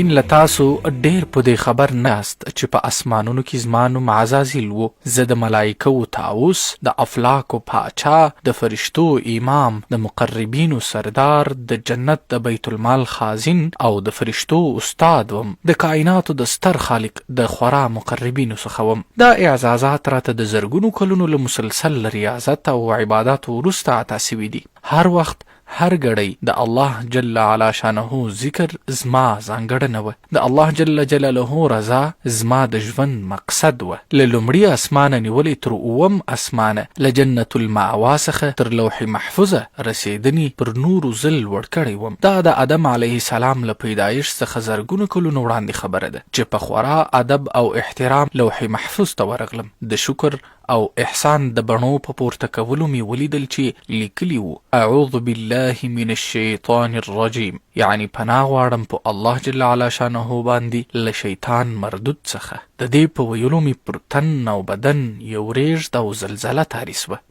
ان له تاسو ډېر په دې خبر نه یاست چې په اسمانونو کې زما نوم عزازیل و. زه د ملایکو طاووس، د افلاکو پاچا، د فرشتو امام، د مقربینو سردار، د جنت د بیت المال خازن او د فرشتو استاد وم. د کائناتو د ستر خالق د خورا مقربینو څخه وم. دا اعزازات راته د زرګونو کلونو له مسلسل ریاضت او عباداتو وروسته عطا سوي دي. هر وخت هر ګړی د الله جل علا شانه ذکر زما ځانګړنه وه. د الله جل جلاله رضا زما د ژوند مقصد وه. له لومړي اسمانه نیولې تر اووم اسمانه، له جنت المأوا څخه تر لوح محفوظه رسېدنې پر نورو ځل لوړ کړی وم. دا د آدم علیه السلام له پیدایش څخه زرګونو کلونو وړاندې خبره ده چې په خورا ادب او احترام لوح محفوظ ته ورغلم. د شکر او احسان د بڼو په پورته کولو مې ولیدل چې لیکلي وو اعوذ بالله من الشیطان الرجیم، یعنی پناه غواړم په الله جل علا شانه باندې له شیطان مردود څخه. د دې په ویلو مې پر تن او بدن یو ریږد او زلزله تاری سوه.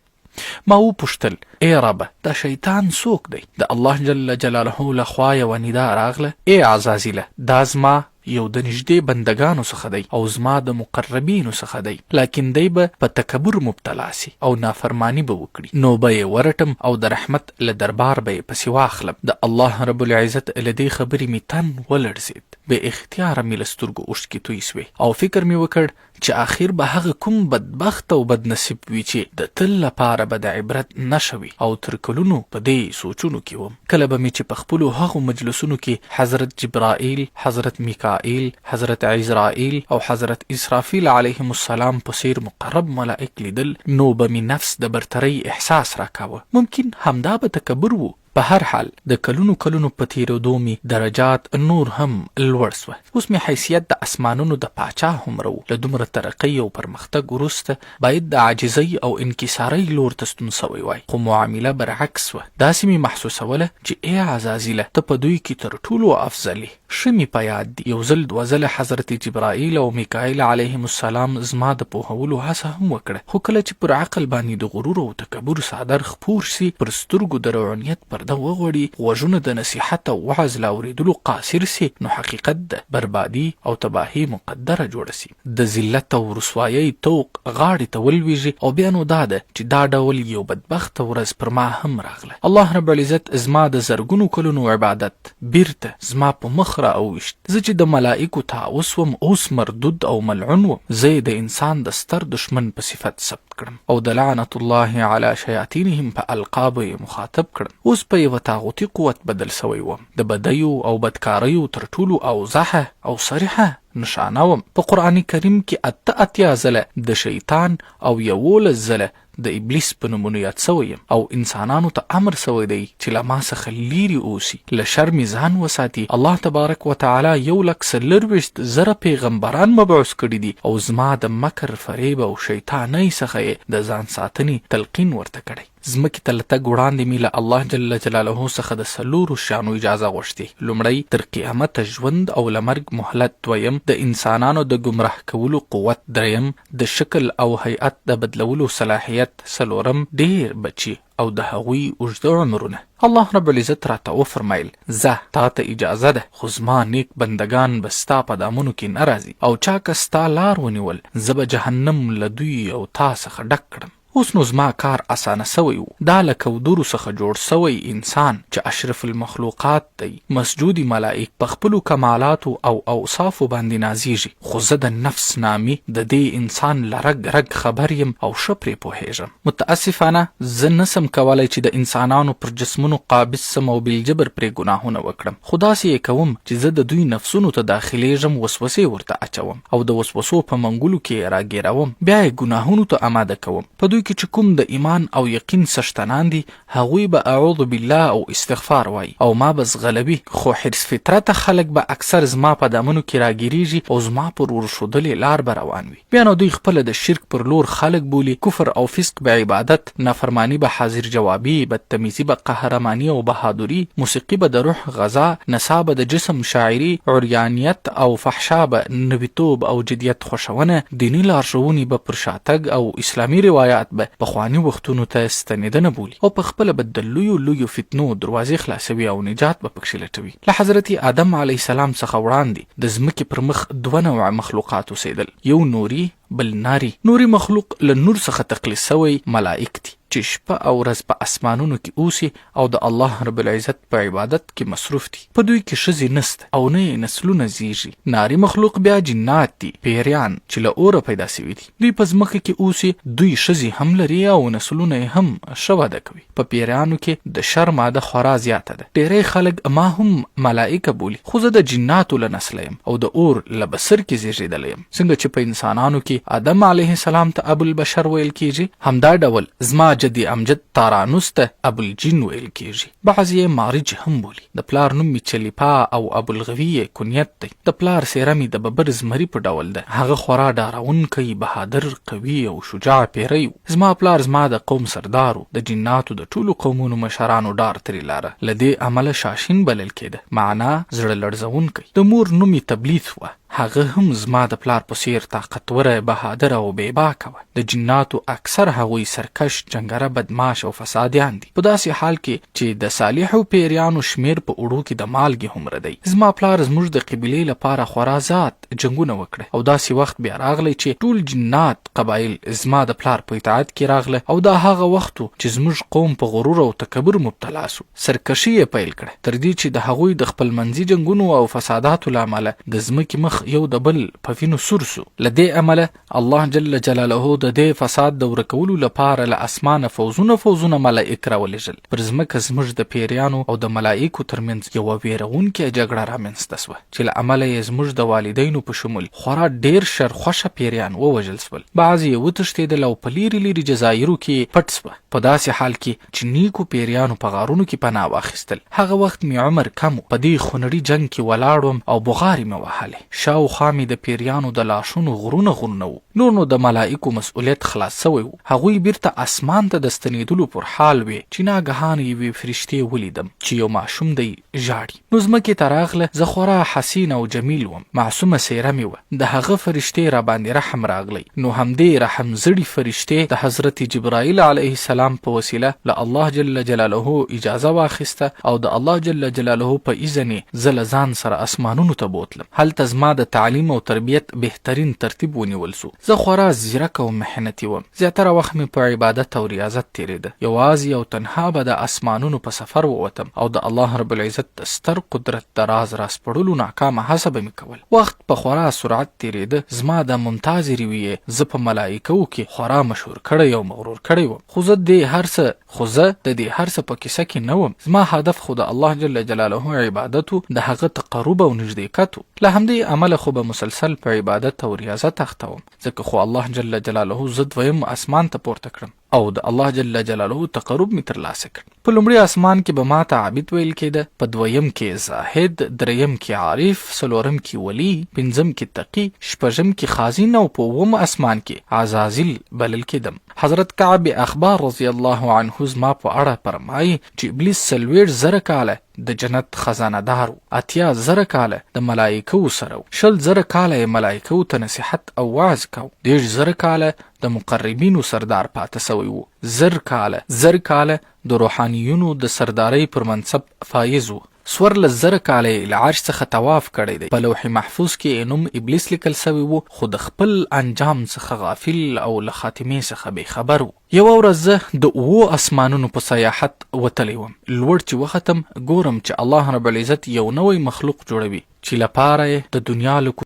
ما وپوښتل ای ربه دا شیطان څوک دی؟ د الله جل جلاله لخوا یوه ندا راغله، ای عزازیله دا زما یو د نږدې بندگانو څخه دی او زما د مقربینو څخه دی، لکن دی به په تکبر مبتلا سي او نافرمانی به وکړي. نو به یې ورټم او د رحمت له دربار به یې پسې واخلم. د الله رب العزت له دې خبرې مې تن ولړزېد. بې اختیاره مې له سترګو اوښکې توی سوې او فکر مې وکړ چې آخر به هغه کوم بدبخت او بدنصیب وي چې د تل لپاره به د عبرت نښه وي. او تر کلونو په دې سوچونو کې وم. کله به مې چې په خپلو هغو مجلسونو کې حضرت جبرائیل، حضرت میکائیل، حضرت عزرائیل او حضرت اسرافیل علیهم السلام په څیر مقرب ملائک لیدل، نو به مې نفس د برترۍ احساس راکاوه. ممکن همدا به تکبر وو. په هر حال د کلونو په تیرېدو مې درجات نور هم لوړ سوه. اوس مې حیثیت د اسمانونو د پاچا هومره و. له دومره ترقۍ او پرمختګ وروسته باید د عاجزۍ او انکسارۍ لور ته ستون سوی وای، خو معامله برعکس وه. داسې مې محسوسوله چې ای عزازیله ته په دوی کې تر ټولو افضلې. ښه مې په یاد دي یو ځل دوه ځله حضرت جبرائیل او میکائیل علیهم السلام زما د پوهولو هڅه هم وکړه، خو کله چې پر عقل باندې د غرور او تکبر څادر خپور سي، پر سترګو د روحانیت پرده وغوړي، غوږونه د نصیحت او وعظ له اورېدلو قاصر سي، نو حقیقت د بربادي او تباهي مقدره جوړه سي. د ذلت او رسوایۍ توق غاړې ته ولویږي. او بیا نو دا ده چې دا ډول یو بدبخته ورځ پر ما هم راغله. الله رب العزت زما د زرګونو کلونو عبادت بیرته زما په مخ را اوویشت. زه چې د ملائکو طاووس وم اوس مردود او ملعون وم. زه د انسان د ستر دشمن په صفت ثبت کړم او د لعنت الله علی شیاطینهم په القابو یې مخاطب کړم. اوس په یوه طاغوتي قوت بدل سوی وم. د بدیو او بدکاریو تر ټولو اوضحه او صریحه نشانه وم. په قرآن کریم کې 88 ځله د شیطان او 11 ځله د ابلیس په نومونو یاد سوی یم او انسانانو ته امر سوی دی چې له ما څخه لیرې اوسي، له شر مې ځان وساتي. الله تبارک وتعالی 1,40,000 پیغمبران مبعوث کړي دي او زما د مکر، فریب او شیطانۍ څخه یې د ځان ساتنې تلقین ورته کړی. ځمکې ته له تګ وړاندې مې له الله جل جلاله څخه د 4 شیانو اجازه غوښتې. لومړی تر قیامته ژوند او له مرګ مهلت. دویم د انسانانو د ګمراه کولو قوت. دریم د شکل او هیئت د بدلولو صلاحیت. څلورم ډیر بچي او د هغوی اوږده عمرونه. الله رب العزت راته وفرمایل زه تا ته اجازه ده، خو زما نیک بندگان به ستا په دامونو کې نه راځي، او چا که ستا لار ونیول زه به جهنم له دوی او تا څخه ډک کړم. اوس نو زما کار اسانه سوی و. دا له کودرو څخه جوړ سوی انسان چې اشرف المخلوقات دی، مسجودی ملائک په خپلو کمالاتو او اوصافو باندې نازیږي، خو زه د نفس نامی د دې انسان له رګ رګ خبر یم او ښه پرې پوهیږم. متاسفانه زه نسم کولی چې د انسانانو پر جسمونو قابض سم او بالجبر پرې ګناهونه وکړم، خو داسې یې کوم چې زه د دوی نفسونو ته داخلیږم، وسوسې ورته اچوم او د وسوسو په منګولو کې یې راګیروم، بیا یې ګناهونو ته آماده کوم. په دوی کې چې کوم د ایمان او یقین څښتنان دي، هغوی به اعوذ بالله او استغفار وایي او ما به زغلوي، خو حرص فطرته خلک به اکثر زما په دامونو کې راګیریږي او زما پر ورښودلې لار به روان وي. بیا نو دوی خپله د شرک پر لور خلک بولي، کفر او فسق به عبادت، نافرمانی به حاضر جوابي، بدتمیزي به قهرمانی او بهادری، موسیقي به د روح غذا، نڅا به د جسم شاعري، عریانیت او فحشا به نویتوب او جدیت خوښونه، دینی لارښوونې به پر شاتګ او اسلامي روایات به پخواني وختونو ته ستنېدنه بولي او په خپله به د لویو فتنو دروازې خلاصوي او نجات به پکښې لټوي. له حضرت آدم علیه السلام څخه وړاندې د ځمکې پر مخ 2 نوعه مخلوقات اوسېدل، یو نوري بل ناري. نوري مخلوق له نور څخه تقلیص سوی ملائک دي چې شپه او ورځ په اسمانونو کې اوسي او د الله رب العزت په عبادت کې مصروف دي. په دوی کې ښځې نسته او نه یې نسلونه زیږي. ناري مخلوق بیا جنات دي، پیریان چې له اوره پیدا سوي دي. دوی په ځمکه کې اوسي، دوی ښځې هم لري او نسلونه یې هم ښه وده کوي. په پیریانو کې د شر ماده خورا زیاته ده. ډېری خلک ما هم ملائکه بولي، خو زه د جناتو له نسله یم او د اور له بسر کې زیږېدلی یم. څنګه چې په انسانانو کې آدم علیه السلام ته ابوالبشر ویل کیږي، همدا ډول زما جدي امجد تارانوس ته ابوالجن ویل کیږي. بعضې یې مارج هم بولي. د پلار نوم مې چلیپا او ابوالغوي یې کنیت دی. د پلار څېره مې د ببر زمري په ډول ده. هغه خورا ډارونکی، بهادر، قوي او شجاع پیری و. زما پلار زما د قوم سردار و. د جناتو د ټولو قومونو مشرانو ډار ترې لاره. له دې امله شاشین بلل کېده، معنا زړه لړزونکی. د مور نوم یې تبلیث وه. هغه هم زما د پلار په څیر طاقتوره، بهادر او بېباکه وه. د جناتو اکثر هغوی سرکش، جنګره، بدماش او فسادیان دي. په داسې حال کې چې د صالحو پیریانو شمیر په اوړو کې د مالګې هومره دی. زما پلار زموږ د قبیلې لپاره خورا زیات جنګونه وکړه او داسې وخت بیا راغلی چې ټول جنات قبایل زما د پلار په اطاعت کې راغله او دا هغه وخت چې زموږ قوم په غرور او تکبر مبتلا سو. سرکشي یې پیل کړه تر دې چې د هغوی د خپل منځي جنګونو او فساداتو له امله د ځمکې مخ یو د بل په وینو سور سو. له دې امله الله جل جلاله د دې فساد د ورکولو لپاره له اسمانه فوزونه ملائک راولېږل. پر ځمکه زموږ د پیریانو او د ملائکو ترمنځ یوه ویرونکې جګړه رامنځته سوه چې له امله یې زموږ د والدینو په شمول خورا ډېر شرخوښه پیریان ووژل سول. بعضې یې وتښتېدل او په لیرې جزایرو کې پټ سوه. په داسې حال کې چې نیکو پیریانو په غارونو کې پناه واخیستل. هغه وخت مې عمر کم و. په دې خونړي جنګ کې ولاړ وم او بغارې مې وهلې. شاوخوا مې د پیریانو د لاشونو غرونه و. نور نو د ملائکو مسؤلیت خلاص سوی و. هغوی بیرته اسمان ته د ستنېدلو پر حال وې چې ناګهان یوې فرشتې ولیدم چې یو ماشوم دی ژاړي. نو ځمکې ته راغله. زه خورا حسین او جمیل وم. معصومه څېره مې وه. د هغه فرشتې را باندې رحم راغلی. نو همدې رحم زړي فرشتې د حضرت جبرائیل علیه السلام په وسیله له الله جل جلاله اجازه واخیسته او د الله جل جلاله په اذن زه له ځان سره اسمانونو ته بوتلم. هلته زما د تعلیم او تربیت بهترین ترتیب ونیول سو. زه خورا ځیرک او محنتي وم. زیاتره وخت مې په عبادت او ریاضت تېرېده. یوازې او تنها به د اسمانونو په سفر ووتم او د الله رب العزت د ستر قدرت د راز راسپړلو ناکامه هڅه به مې کول. وخت په خورا سرعت تېرېده. زما د ممتازې رویې زه په ملائکو کې خورا مشهور کړی او مغرور کړی وم. خو زه د دې هر څه په کیسه کې نه وم. زما هدف خو د الله جل جلاله عبادت و، د هغه تقرب او نږدېکت و. له همدې امله خو به مسلسل په عبادت او ریاضت اخته وم، ځکه خو الله جل جلاله زه دویم اسمان ته پورته کړم او د الله جل جلاله تقرب می ترلاسه کړ. په لومړي اسمان کې به ماته عابد ویل کېده، په دویم کې زاهد، دریم کې عارف، څلورم کې ولی، پنځم کې تقی، شپږم کې خازن او په اووم اسمان کې عزازیل بلل کېدم. حضرت کعب اخبار رضی الله عنه زما په اړه فرمایي چې ابلیس 40,000 کاله د جنت خزانه دار و، 80,000 کاله د ملائکو سره و، 100,000 کاله یې ملائکو ته نصیحت او وعظ کو، 10,000 کاله د مقربینو سردار پاته سوی و، 1000 کاله د روحانیونو د سردارۍ پر منصب فایز و، 14,000 کاله یې له عرش څخه طواف کړی دی. په لوح محفوظ کې نوم ابلیس لیکل سوی و، خو د خپل انجام څخه غافل او له خاتمې څخه بې خبر و. یوه ورځ زه د 7 اسمانونو په سیاحت وتلی وم. لوړ چې وختم ګورم چې الله رب العزت یو نوی مخلوق جوړوي چې لپاره یې د دنیا له